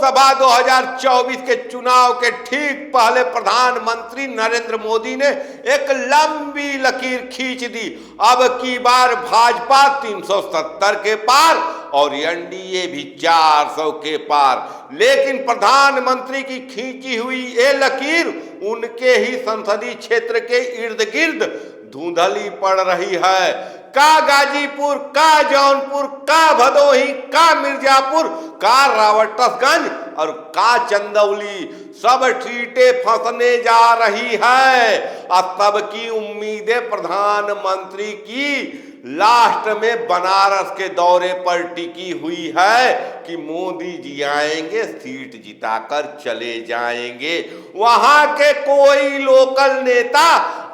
लोकसभा 2024 के चुनाव के ठीक पहले प्रधानमंत्री नरेंद्र मोदी ने एक लंबी लकीर खींच दी। अब की बार भाजपा 370 के पार और एनडीए भी 400 के पार। लेकिन प्रधानमंत्री की खींची हुई ये लकीर उनके ही संसदीय क्षेत्र के इर्द गिर्द धुंधली पड़ रही है। का गाजीपुर, का जौनपुर, का भदोही, का मिर्जापुर, का रावटसगंज और का चंदौली, सब सीटें फंसने जा रही है। और सबकी उम्मीदें प्रधानमंत्री की लास्ट में बनारस के दौरे पर टिकी हुई है कि मोदी जी आएंगे, सीट जिताकर चले जाएंगे। वहां के कोई लोकल नेता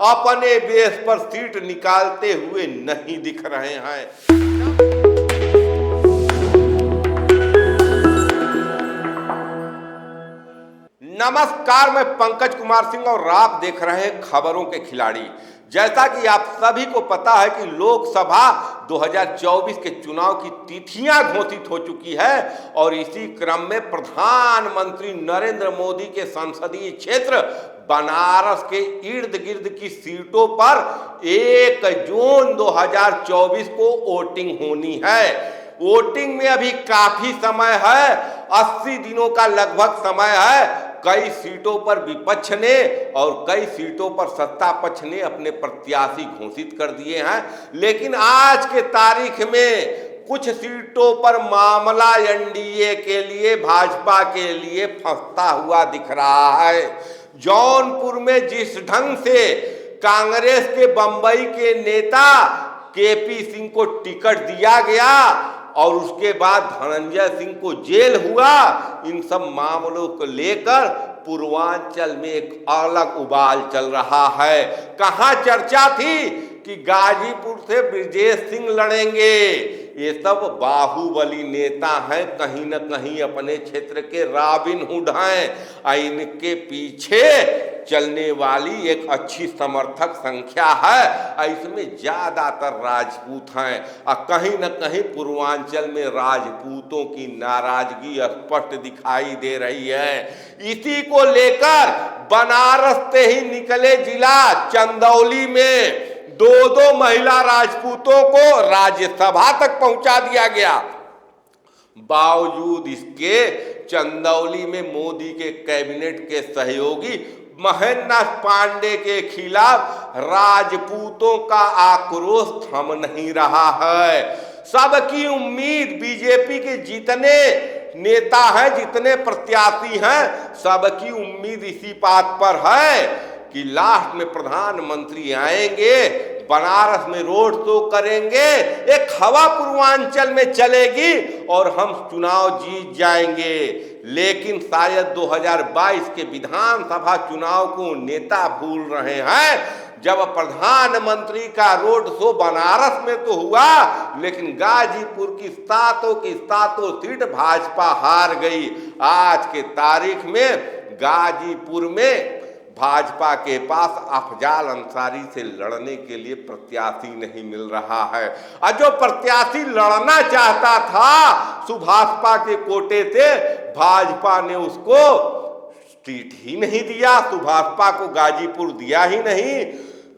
अपने बेस पर सीट निकालते हुए नहीं दिख रहे हैं। नमस्कार, मैं पंकज कुमार सिंह और आप देख रहे हैं खबरों के खिलाड़ी। जैसा कि आप सभी को पता है कि लोकसभा 2024 के चुनाव की तिथियां घोषित हो चुकी है और इसी क्रम में प्रधानमंत्री नरेंद्र मोदी के संसदीय क्षेत्र बनारस के इर्द गिर्द की सीटों पर 1 जून 2024 को वोटिंग होनी है। वोटिंग में अभी काफी समय है, 80 दिनों का लगभग समय है। कई सीटों पर विपक्ष ने और कई सीटों पर सत्ता पक्ष ने अपने प्रत्याशी घोषित कर दिए हैं। लेकिन आज के तारीख में कुछ सीटों पर मामला एनडीए के लिए, भाजपा के लिए फंसता हुआ दिख रहा है। जौनपुर में जिस ढंग से कांग्रेस के बंबई के नेता केपी सिंह को टिकट दिया गया और उसके बाद धनंजय सिंह को जेल हुआ, इन सब मामलों को लेकर पूर्वांचल में एक अलग उबाल चल रहा है। कहां चर्चा थी कि गाजीपुर से ब्रजेश सिंह लड़ेंगे। ये सब बाहुबली नेता हैं, कहीं न कहीं अपने क्षेत्र के रॉबिन हुड हैं। इनके पीछे चलने वाली एक अच्छी समर्थक संख्या है। इसमें ज्यादातर राजपूत हैं और कहीं न कहीं पूर्वांचल में राजपूतों की नाराजगी स्पष्ट दिखाई दे रही है। इसी को लेकर बनारस से ही निकले जिला चंदौली में 2 महिला राजपूतों को राज्यसभा तक पहुंचा दिया गया। बावजूद इसके चंदौली में मोदी के कैबिनेट के सहयोगी महेंद्रनाथ पांडे के खिलाफ राजपूतों का आक्रोश थम नहीं रहा है। सबकी उम्मीद बीजेपी के जितने नेता हैं, जितने प्रत्याशी हैं, सबकी उम्मीद इसी बात पर है कि लास्ट में प्रधानमंत्री आएंगे, बनारस में रोड शो करेंगे, एक हवा पूर्वांचल में चलेगी और हम चुनाव जीत जाएंगे। लेकिन शायद 2022 के विधानसभा चुनाव को नेता भूल रहे हैं। जब प्रधानमंत्री का रोड शो बनारस में तो हुआ, लेकिन गाजीपुर की सातों सीट भाजपा हार गई। आज के तारीख में गाजीपुर में भाजपा के पास अफजाल अंसारी से लड़ने के लिए प्रत्याशी नहीं मिल रहा है। और जो प्रत्याशी लड़ना चाहता था सुभाषपा के कोटे से, भाजपा ने उसको सीट ही नहीं दिया। सुभाषपा को गाजीपुर दिया ही नहीं।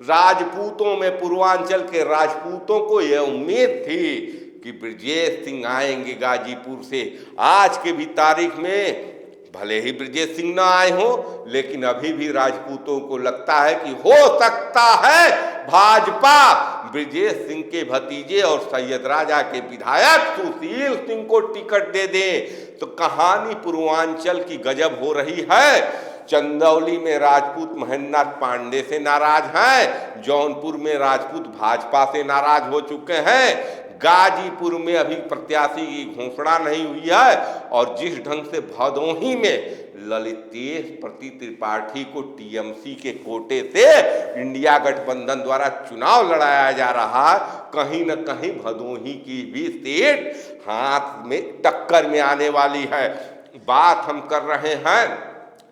राजपूतों में, पूर्वांचल के राजपूतों को यह उम्मीद थी कि ब्रजेश सिंह आएंगे गाजीपुर से। आज के भी तारीख में भले ही ब्रजेश सिंह न आए हो, लेकिन अभी भी राजपूतों को लगता है कि हो सकता है भाजपा ब्रजेश सिंह के भतीजे और सैयद राजा के विधायक सुशील सिंह को टिकट दे दे। तो कहानी पूर्वांचल की गजब हो रही है। चंदौली में राजपूत महेंद्रनाथ पांडे से नाराज हैं, जौनपुर में राजपूत भाजपा से नाराज हो चुके हैं, गाजीपुर में अभी प्रत्याशी की घोषणा नहीं हुई है। और जिस ढंग से भदोही में ललितेश प्रति त्रिपाठी को टीएमसी के कोटे से इंडिया गठबंधन द्वारा चुनाव लड़ाया जा रहा है, कहीं न कहीं भदोही की भी सीट हाथ में टक्कर में आने वाली है। बात हम कर रहे हैं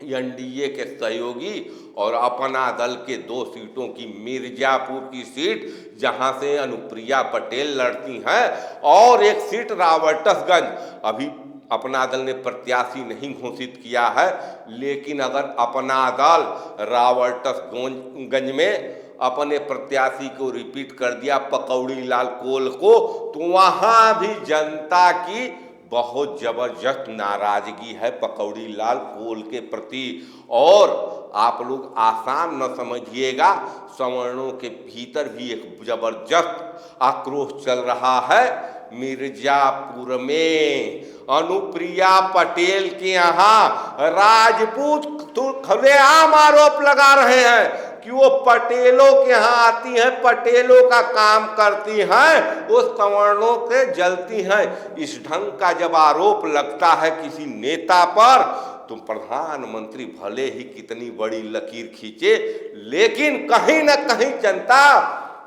एनडीए के सहयोगी और अपना दल के 2 सीटों की, मिर्जापुर की सीट जहां से अनुप्रिया पटेल लड़ती हैं और एक सीट रावटसगंज। अभी अपना दल ने प्रत्याशी नहीं घोषित किया है, लेकिन अगर अपना दल रावर्टसगंज में अपने प्रत्याशी को रिपीट कर दिया पकौड़ी लाल कोल को, तो वहां भी जनता की बहुत जबरदस्त नाराजगी है पकौड़ी लाल कोल के प्रति। और आप लोग आसान न समझिएगा, सवर्णों के भीतर भी एक जबरदस्त आक्रोश चल रहा है। मिर्जापुर में अनुप्रिया पटेल के यहाँ राजपूत खुलेआम आरोप लगा रहे हैं कि वो पटेलों के यहाँ आती हैं, पटेलों का काम करती हैं, वो सवर्णों के जलती हैं। इस ढंग का जब आरोप लगता है किसी नेता पर, तो प्रधानमंत्री भले ही कितनी बड़ी लकीर खींचे, लेकिन कहीं न कहीं जनता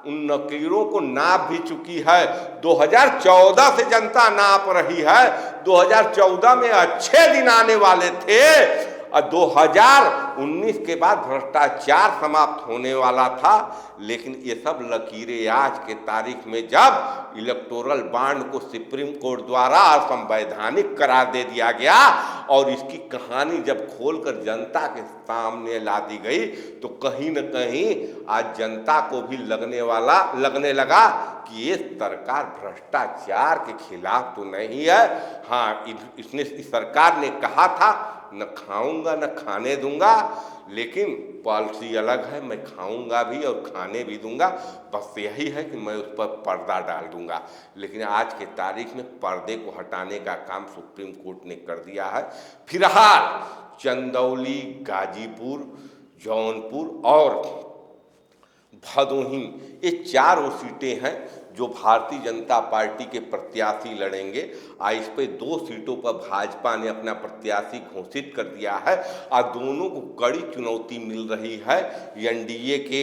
उन लकीरों को नाप भी चुकी है। 2014 से जनता नाप रही है। 2014 में अच्छे दिन आने वाले थे और 2019 के बाद भ्रष्टाचार समाप्त होने वाला था, लेकिन ये सब लकीरें आज के तारीख में जब इलेक्टोरल बॉन्ड को सुप्रीम कोर्ट द्वारा असंवैधानिक करार दे दिया गया और इसकी कहानी जब खोलकर जनता के सामने ला दी गई, तो कहीं न कहीं आज जनता को भी लगने लगा कि ये सरकार भ्रष्टाचार के खिलाफ तो नहीं है। हाँ, इस सरकार ने कहा था न खाऊंगा न खाने दूंगा, लेकिन पॉलिसी अलग है, मैं खाऊंगा भी और खाने भी दूंगा, बस यही है कि मैं उस पर पर्दा डाल दूंगा। लेकिन आज के तारीख में पर्दे को हटाने का काम सुप्रीम कोर्ट ने कर दिया है। फिलहाल चंदौली, गाजीपुर, जौनपुर और भदोही, ये चारों सीटें हैं जो भारतीय जनता पार्टी के प्रत्याशी लड़ेंगे। इस पे 2 सीटों पर भाजपा ने अपना प्रत्याशी घोषित कर दिया है और दोनों को कड़ी चुनौती मिल रही है एनडीए के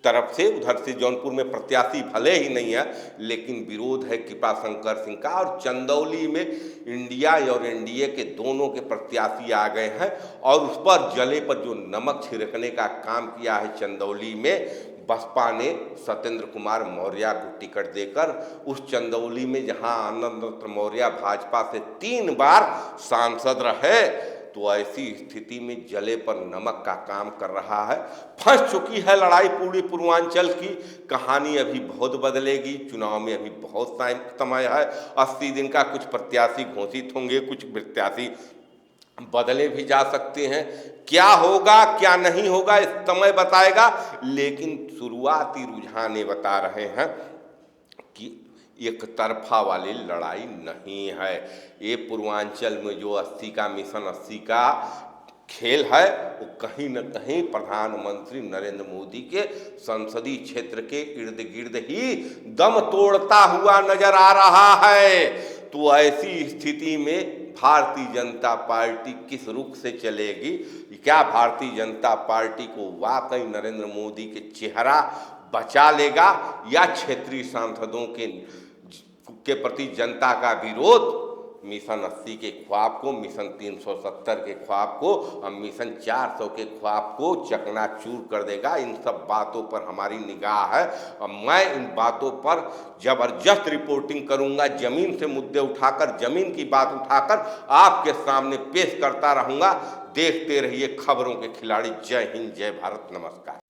तरफ से। उधर से जौनपुर में प्रत्याशी भले ही नहीं है, लेकिन विरोध है कृपाशंकर सिंह का। और चंदौली में इंडिया और एनडीए के दोनों के प्रत्याशी आ गए हैं और उस पर जले पर जो नमक छिड़कने का काम किया है चंदौली में, बसपा ने सत्येंद्र कुमार मौर्य को टिकट देकर उस चंदौली में जहां आनंद मौर्य भाजपा से 3 बार सांसद रहे, तो ऐसी स्थिति में जले पर नमक का काम कर रहा है। फंस चुकी है लड़ाई पूरी पूर्वांचल की। कहानी अभी बहुत बदलेगी, चुनाव में अभी बहुत समय है, 80 दिन का। कुछ प्रत्याशी घोषित होंगे, कुछ प्रत्याशी बदले भी जा सकते हैं। क्या होगा क्या नहीं होगा इस समय बताएगा, लेकिन शुरुआती रुझान ये बता रहे हैं कि एक तरफा वाली लड़ाई नहीं है। ये पूर्वांचल में जो 80 का मिशन 80 का खेल है, वो कहीं न कहीं प्रधानमंत्री नरेंद्र मोदी के संसदीय क्षेत्र के इर्द गिर्द ही दम तोड़ता हुआ नजर आ रहा है। तो ऐसी स्थिति में भारतीय जनता पार्टी किस रुख से चलेगी? क्या भारतीय जनता पार्टी को वाकई नरेंद्र मोदी के चेहरा बचा लेगा, या क्षेत्रीय सांसदों के प्रति जनता का विरोध मिशन 80 के ख्वाब को, मिशन 370 के ख्वाब को और मिशन 400 के ख्वाब को चकनाचूर कर देगा? इन सब बातों पर हमारी निगाह है और मैं इन बातों पर जबरदस्त रिपोर्टिंग करूंगा। जमीन से मुद्दे उठाकर, जमीन की बात उठाकर आपके सामने पेश करता रहूंगा। देखते रहिए खबरों के खिलाड़ी। जय हिंद, जय भारत, नमस्कार।